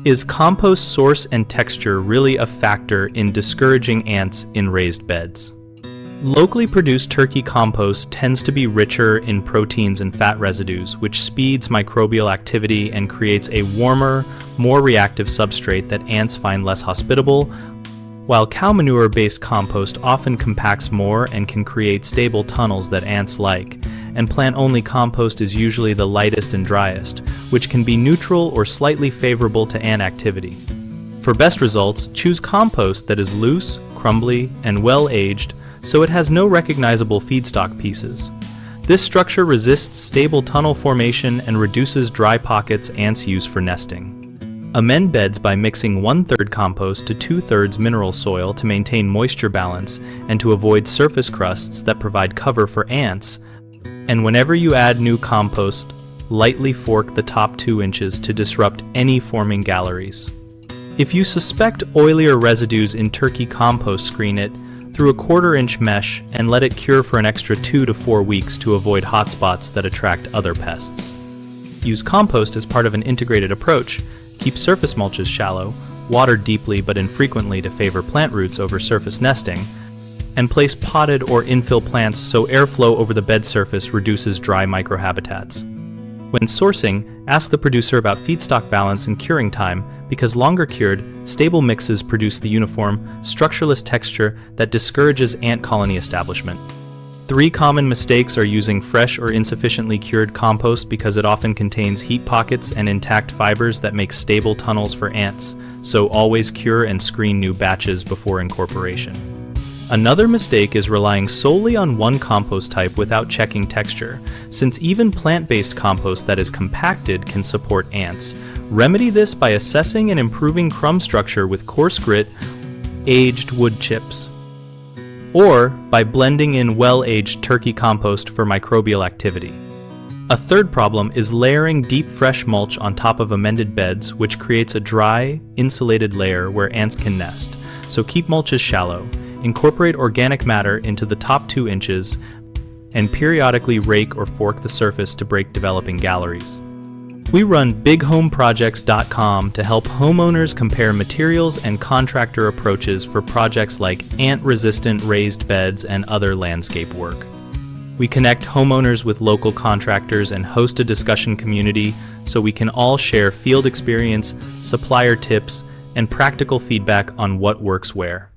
Is compost source and texture really a factor in discouraging ants in raised beds? Locally produced turkey compost tends to be richer in proteins and fat residues, which speeds microbial activity and creates a warmer, more reactive substrate that ants find less hospitable, while cow manure-based compost often compacts more and can create stable tunnels that ants like, and plant-only compost is usually the lightest and driest, which can be neutral or slightly favorable to ant activity. For best results, choose compost that is loose, crumbly, and well-aged, so it has no recognizable feedstock pieces. This structure resists stable tunnel formation and reduces dry pockets ants use for nesting. Amend beds by mixing 1/3 compost to 2/3 mineral soil to maintain moisture balance and to avoid surface crusts that provide cover for ants. And whenever you add new compost, lightly fork the top 2 inches to disrupt any forming galleries. If you suspect oilier residues in turkey compost, screen it through a 1/4 inch mesh and let it cure for an extra 2 to 4 weeks to avoid hotspots that attract other pests. Use compost as part of an integrated approach. Keep surface mulches shallow, water deeply but infrequently to favor plant roots over surface nesting, and place potted or infill plants so airflow over the bed surface reduces dry microhabitats. When sourcing, ask the producer about feedstock balance and curing time, because longer cured, stable mixes produce the uniform, structureless texture that discourages ant colony establishment. 3 common mistakes are using fresh or insufficiently cured compost because it often contains heat pockets and intact fibers that make stable tunnels for ants, so always cure and screen new batches before incorporation. Another mistake is relying solely on one compost type without checking texture, since even plant-based compost that is compacted can support ants. Remedy this by assessing and improving crumb structure with coarse grit, aged wood chips, or by blending in well-aged turkey compost for microbial activity. A third problem is layering deep fresh mulch on top of amended beds, which creates a dry, insulated layer where ants can nest, so keep mulches shallow. Incorporate organic matter into the top 2 inches, and periodically rake or fork the surface to break developing galleries. We run bighomeprojects.com to help homeowners compare materials and contractor approaches for projects like ant-resistant raised beds and other landscape work. We connect homeowners with local contractors and host a discussion community so we can all share field experience, supplier tips, and practical feedback on what works where.